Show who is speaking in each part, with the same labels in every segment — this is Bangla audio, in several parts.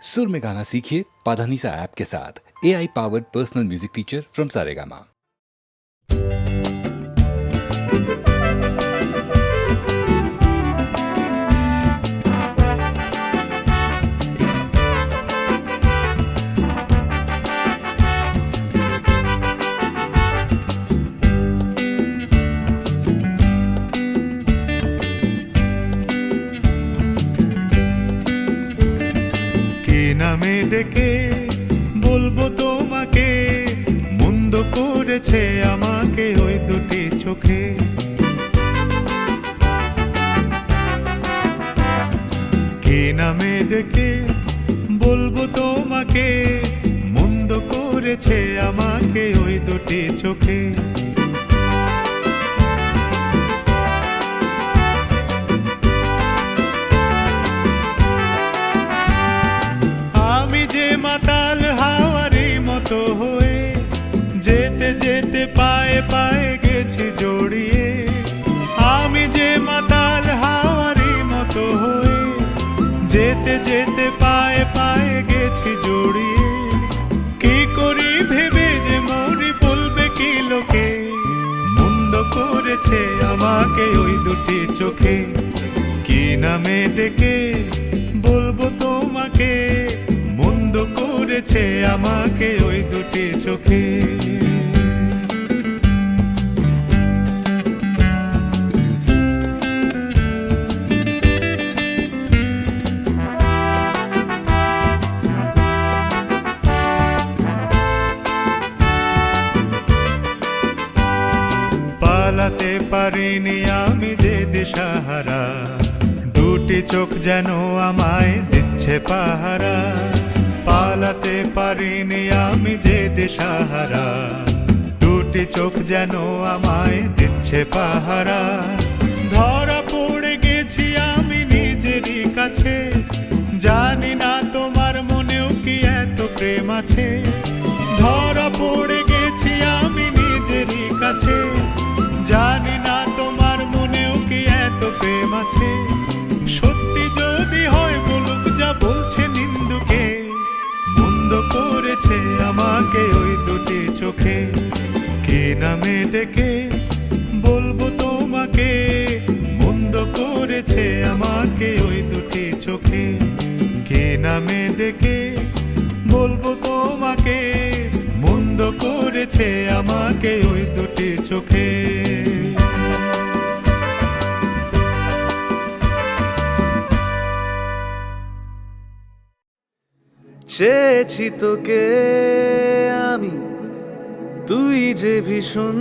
Speaker 1: सुर में गाना सीखिए पाधानीसा ऐप के साथ। AI powered personal music teacher from Saregama.
Speaker 2: নামে ডেকে বলবো তোমাকে, মন্দ করেছে আমাকে ওই দুটি চোখে। কে নামে ডেকে বলবো তোমাকে, মন্দ করেছে আমাকে ওই দুটি চোখে। মাতাল হাওয়ারি মতো হয়ে যেতে যেতে পায়ে পায়ে গেছি জড়িয়ে। আমি যে মাতাল হাওয়ারি মতো হয়ে যেতে যেতে পায়ে পায়ে গেছি জড়িয়ে। কি করি ভেবে যে মরি বলবে কি লোকে, মন্দ করেছে আমাকে ওই দুটি চোখে। কি নামে ডেকে বলবো তোমাকে, মন্দ করেছে আমাকে ওই দুটি চোখে। পালাতে পারিনি আমি যে দিশাহারা, দুটি চোখ যেন আমায় দিচ্ছে পাহারা। পালাতে পারিনি আমি যে দিশাহারা, দুটি চোখ যেন আমায় দিচ্ছে পাহারা। ধরা পড়ে গেছি আমি নিজেরই কাছে, জানি না তোমার মনেও কি এত প্রেম আছে। ধরা পড়ে গেছি আমি নিজেরই কাছে, জানি না তোমার মনেও কি এত প্রেম আছে। সত্যি যদি হয় বলুক যা বলছে নিন্দুকে, মন্দ করেছে আমাকে ওই দুটি চোখে। কে নামে ডেকে বলবো তোমাকে, মন্দ করেছে আমাকে ওই দুটি চোখে। কে নামে ডেকে বলবো তোমাকে, মন্দ করেছে আমাকে ওই দুটি চোখে।
Speaker 3: চেয়েছি তোকে আমি, তুই যে ভীষণ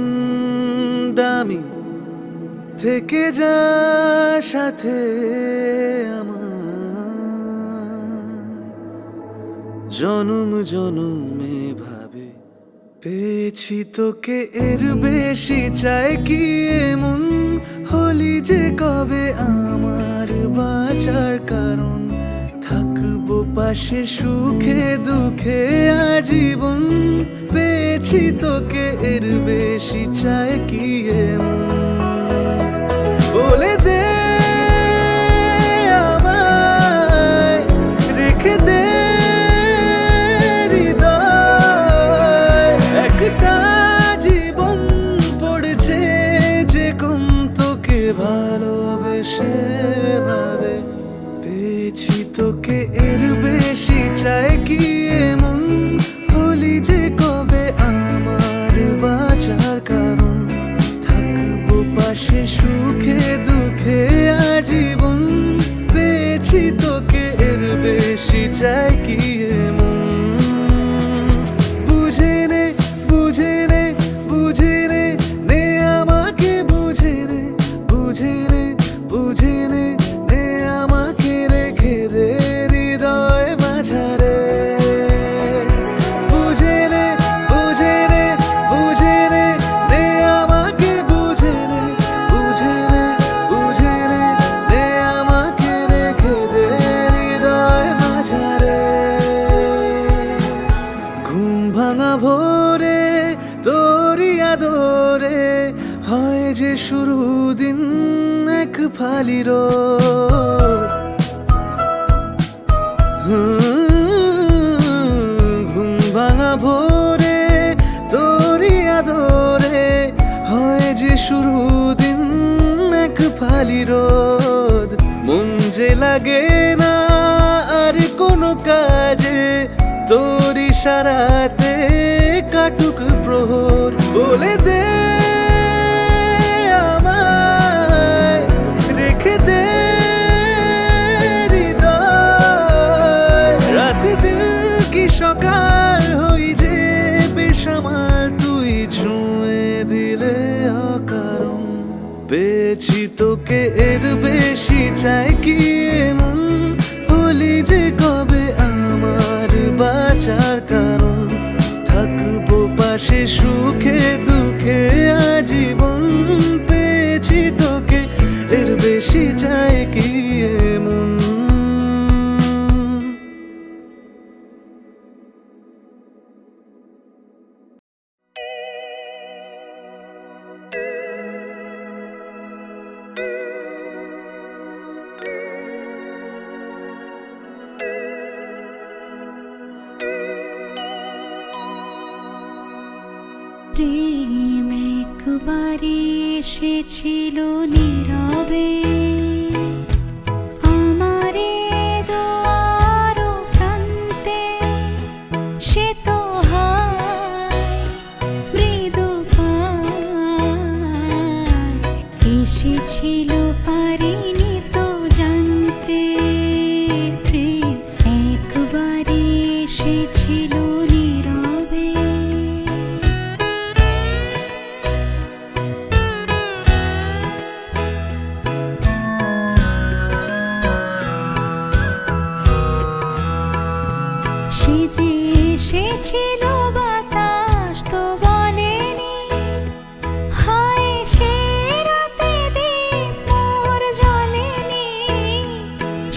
Speaker 3: দামি, থেকে যা সাথে আমার। জনম জনমে ভাবে পেয়েছি তোকে, এর বেশি চাই কি এমন হলি যে কবে আমার বাঁচার কারণ। থাকবো পাশে সুখে দুঃখে আজীবন, পেয়েছি তোকে এর বেশি চাই কি এমন। বলে দে আমায়, রেখে দে হৃদয়। একটা জীবন পড়েছে যে কম তোকে ভালোবেসে ভাবে। পেয়েছি তোকে এর বেশি চাই কি এমন হলি যে কবে আমার বাঁচার কারণ। থাকবো পাশে সুখে দুঃখে আজীবন, পেয়েছি তোকে এর বেশি চাই কি এমন। বুঝে নে বুঝে নে বুঝে নে, নে আমাকে বুঝে নে বুঝে নে বুঝে নে, নে আমাকে রেখে দে হৃদয় মাঝারে। বুঝে নে বুঝে নে বুঝে নে, নে আমাকে বুঝে নে বুঝে নে বুঝে নে, নে আমাকে রেখে দে হৃদয় মাঝারে। ঘুম ভাঙা ভোরে তোরি আদরে হয় যে শুরু দিন এক ফালি রোদ। আদরে হয় যে শুরু দিন এক ফালি রোদ, মন যে লাগে না আর কোনো কাজে, তোর ইশারাতে কাটুক প্রহর। বলে দে আমায়, রেখে দে হৃদয়, রাতে দিন কি সকাল হই যে বেসামাল, তুই ছুঁয়ে দিলে অকারণ। পেয়েছি তোকে এর বেশি চাই কি এমন, হলি যে কবে আমার বাঁচার কারণ। থাকবো পাশে সুখে দুঃখে আজীবন, পেয়েছি তোকে এর বেশি চাই কি এমন।
Speaker 4: প্রেম একবারে এসেছিল নীরবে, আমারে দুয়ার প্রান্তে, সে তো হয় মৃদু পায়, এসেছিল পারিনি তো জানতে। প্রেম একবারে এসেছিল নীরবে। সে যে এসেছিল বাতাস তো বলেনি, হায় সে রাতে দীপ মোর জ্বলেনি।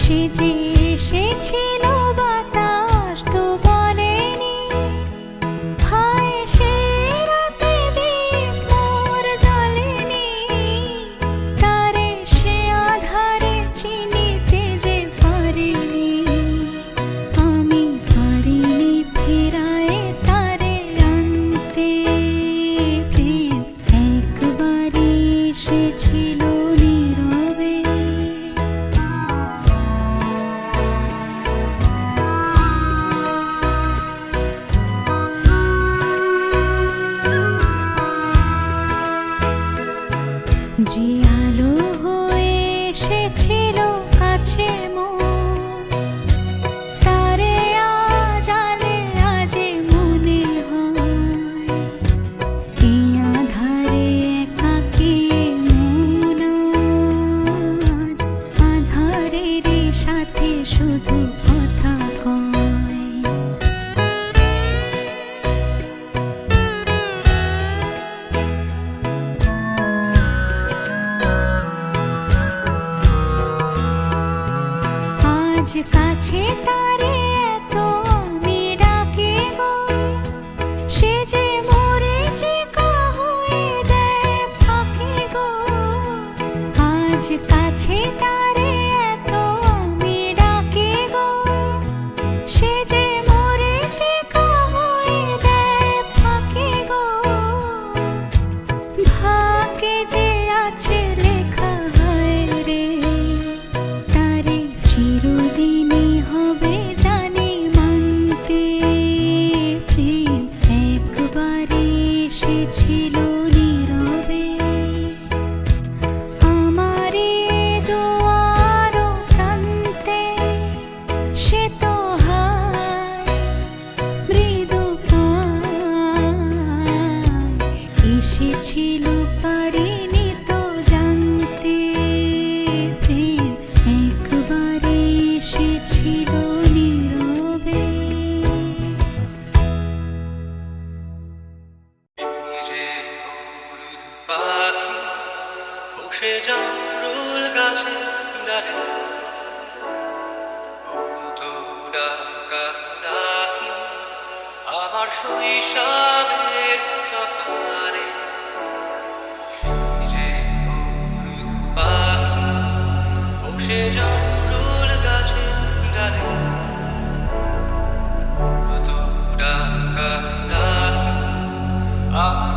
Speaker 4: সে যে এসেছিল বাতাস তো বলেনি, হায় সে রাতে দীপ মোর জ্বলেনি। তারে সে আধারে চিনিতে যে পারিনি, আমি পারিনি ফেরায় তারে আনতে। প্রেম একবারে এসেছিল নীরবে। যে আলো হয়ে এসেছিল কাছে মোর, তারে আজ আলে আজে মনে হয়। এই আধারে একাকী মন আজ, আধারের সাথে শুধু কথা কয়। আজ কাছে তারে এত আমি ডাকি গো, সে যে মরে চিকা হয়ে দেয় ফাঁকি গো। আজ কাছে তারে এত আমি ডাকি গো, সে যে মরে চিকা হয়ে দেয় ফাঁকি গো। ভাগ্যে যে আছে লেখা হয় রে, তারে চিরদিনই হবে জানি মানতে। প্রেম একবারে এসেছিল নীরবে, আমারে দুয়ার প্রান্তে। সে তো হয় মৃদু পায়, এসেছিল পারিনি তো জানতে। প্রেম একবারে এসেছিল নীরবে।
Speaker 5: যে হলুদ পাখি বসে জামরুল গাছে ডালে, ও তো ডাকা ডাকি আমার শৈশবের সকালে। যে হলুদ পাখি বসে জামরুল গাছে ডালে, ও তো ডাকা ডাকি আমার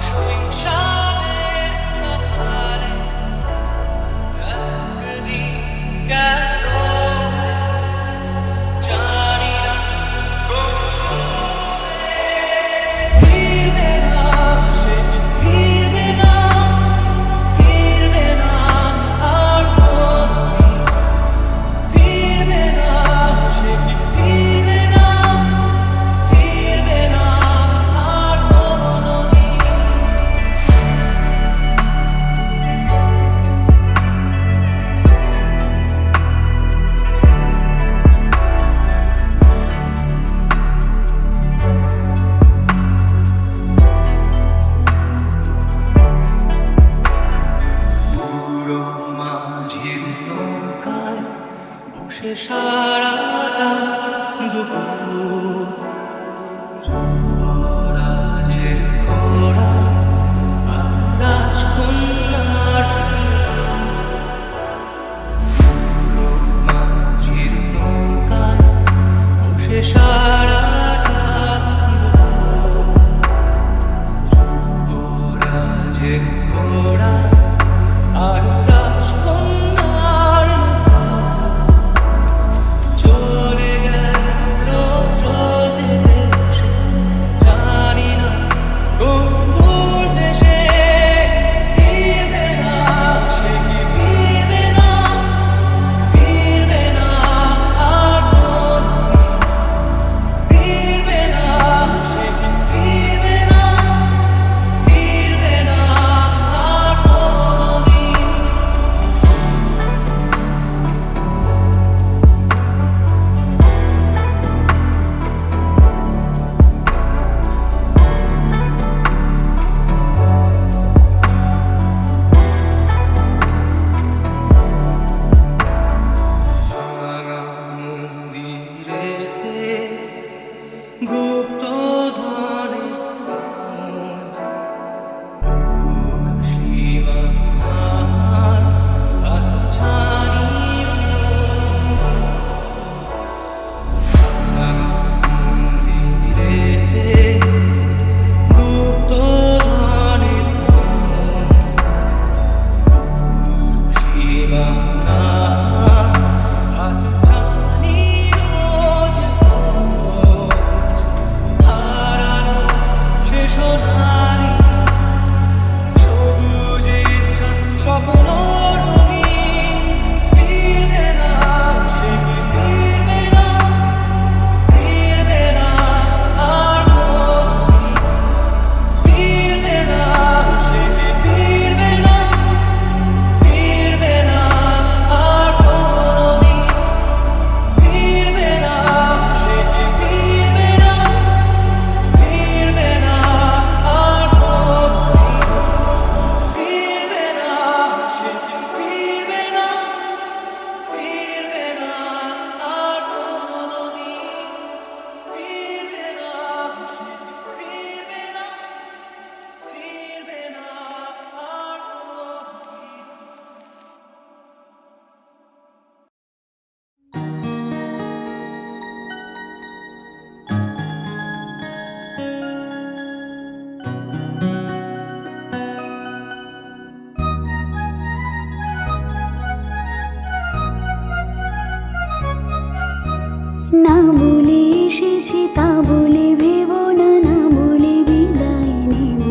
Speaker 4: না বলে এসেছি তা বলে ভেবো না, না বলে বিদায় নেব।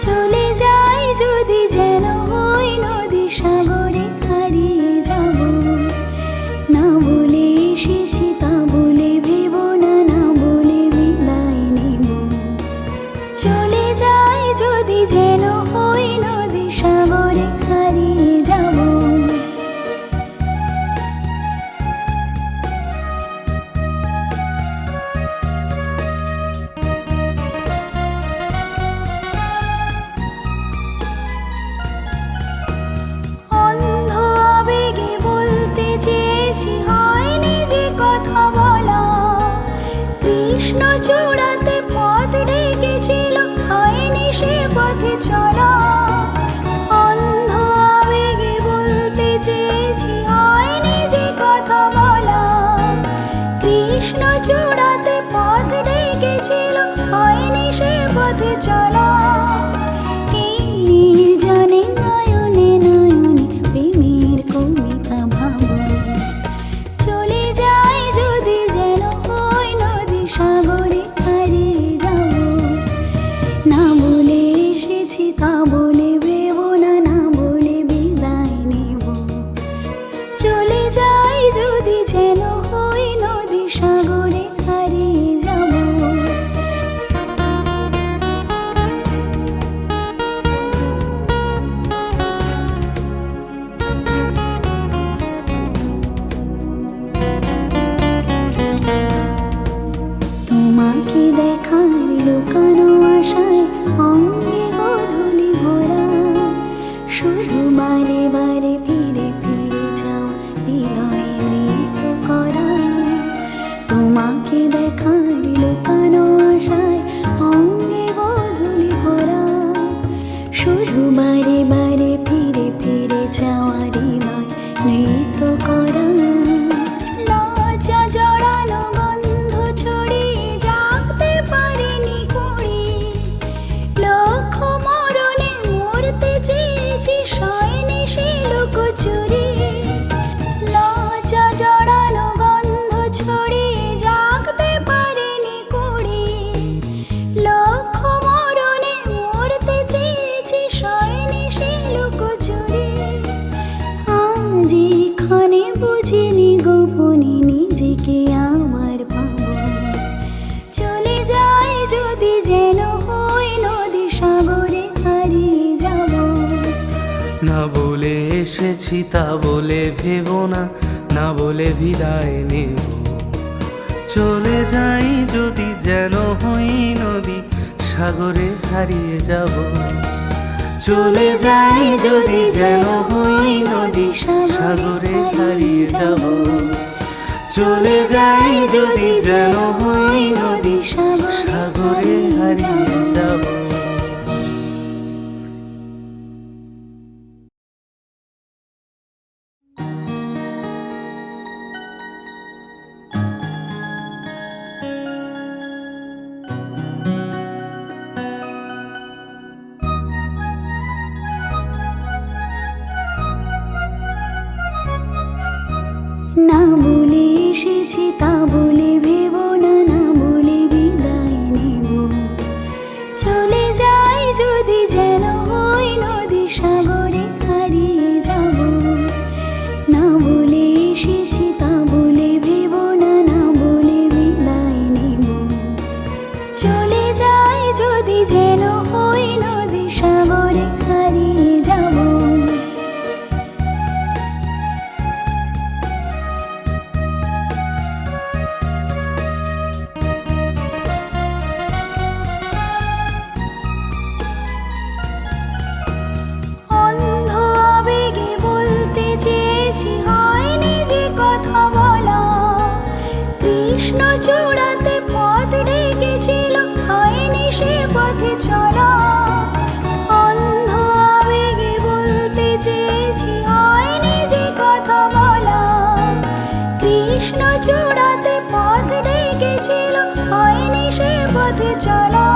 Speaker 4: চলে যাই যদি যেন হই নদী সাগরে হারিয়ে যাব। না বলে এসেছি তা বলে ভেবো না, না বলে বিদায় নেব। চলে যাই যদি যেন হই নদী সাগরে হারিয়ে যাব। অন্ধ আবেগে বলতে চেয়েছি, হয়নি যে কথা বলা। কৃষ্ণ চূড়াতে পথ ডেকেছিল, হয়নি সে পথে চলা। অন্ধ আবেগে বলতে চেয়েছি, হয়নি যে কথা বলা। কৃষ্ণ চূড়াতে পথ ডেকেছিল, হয়নি সে পথে চলা। এই নির্জনে নয়নে নয়নে প্রেমের কবিতা ভাবো। চলে যাই যদি যেন হই নদী সাগরে হারিয়ে যাব। না বলে এসেছি তা বলে ভেবো না, না বলে বিদায় নেব। চলে যাই যদি যেন হই নদী সাগরে হারিয়ে যাব। তোমাকে দেখার লুকানো আশায় অঙ্গে গোধূলি ভরা। শুধু বারে বারে ফিরে ফিরে যাওয়া হৃদয় মৃত করা। তোমাকে দেখার লুকানো আশায় অঙ্গে গোধূলি ভরা। শুধু বারে বারে ফিরে ফিরে যাওয়া হৃদয় মৃত করা। লজ্জা জড়ানো গন্ধ ছড়িয়ে জাগতে পারিনি কুড়ি। লক্ষ মরণে মরতে চেয়েছি, সয়নি সে লুকোচুরি। লজ্জা জড়ানো গন্ধ ছড়িয়ে জাগতে পারিনি কুড়ি। লক্ষ মরণে মরতে চেয়েছি, সয়নি সে লুকোচুরি। আজ এখানে বুঝিনি গোপনে নিজেকে আমার পাবো। চলে যাই যদি যেন হই নদী সাগরে হারিয়ে যাব।
Speaker 3: না বলে এসেছি তা বলে ভেবো না, না বলে বিদায় নেব। চলে যাই যদি যেন হই নদী সাগরে হারিয়ে যাব। চলে যাই যদি যেন হই নদী সাগরে হারিয়ে যাব। চলে যাই যদি যেন হই নদী সাগরে হারিয়ে যাব।
Speaker 4: না বলে এসেছি তা বলে ভেবো না, না বলে বিদায় নেব। চলে যাই যদি যেন হই নদী সাগরে হারিয়ে যাব। না বলে এসেছি তা বলে ভেবো না, না বলে বিদায় নেব। চলে যাই যদি যেন হই নদী সাগরে হারিয়ে যাব। অন্ধ আবেগে বলতে চেয়েছি, হয়নি যে কথা বলা। কৃষ্ণ চূড়াতে পথ ডেকেছিল, হয়নি সে পথে চলা। অন্ধ আবেগে বলতে চেয়েছি, হয়নি যে কথা বলা। কৃষ্ণ চূড়াতে পথ ডেকেছিল, হয়নি সে পথে চলা।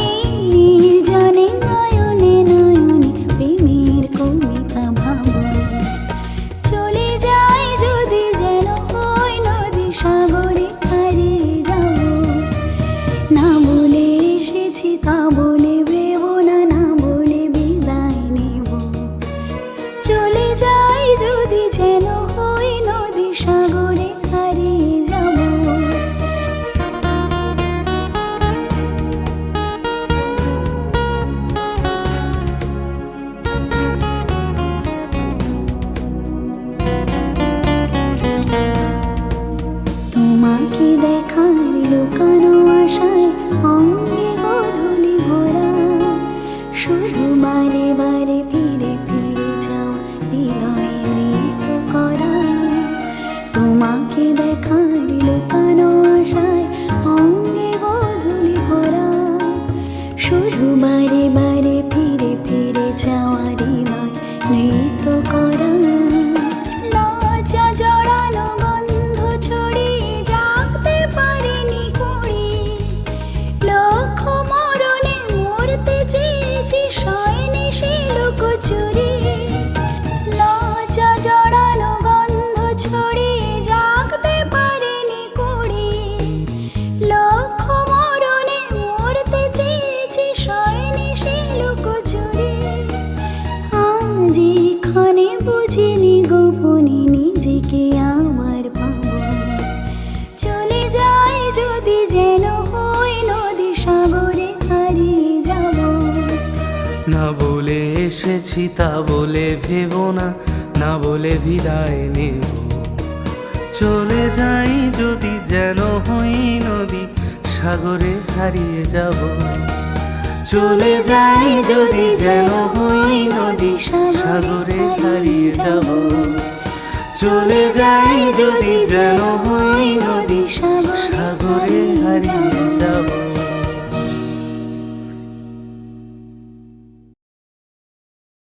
Speaker 4: এই নির্জনে নয়নে নয়নে প্রেমের কবিতা ভাবো। চলে যাই যদি যেন হই নদী তোমাকে দেখার লুকানো আশায় অঙ্গে গধূলি ভরা, শুধু বারে বারে ফিরে ফিরে যাওয়া হৃদয় মৃত করা। তোমাকে দেখার লুকানো আশায় অঙ্গে গধূলি ভরা, শুধু বারে বারে ফিরে ফিরে যাওয়া হৃদয় মৃত করা। লজ্জা জড়ানো গন্ধ ছড়িয়ে জাগতে পারিনি কুড়ি, লক্ষ মরণে মরতে চেয়েছি শয়নি সে লুকোচুরি। লজ্জা জড়ানো গন্ধ ছড়িয়ে জাগতে পারিনি কুড়ি, লক্ষ মরণে মরতে চেয়েছি শয়নি সে লুকোচুরি। আজ এখানে বুঝিনি গোপনে নিজেকে আমার পাবো, চলে যাই যদি যেন হই নদী সাগরে হারিয়ে যাব।
Speaker 3: না বলে এসেছি তা বলে ভেবো না, না বলে বিদায় নেব। চলে যাই যদি যেন হই নদী সাগরে হারিয়ে যাব। চলে যাই যদি যেন হই নদী সাগরে হারিয়ে যাব। চলে যাই যদি যেন হই নদী সাগরে হারিয়ে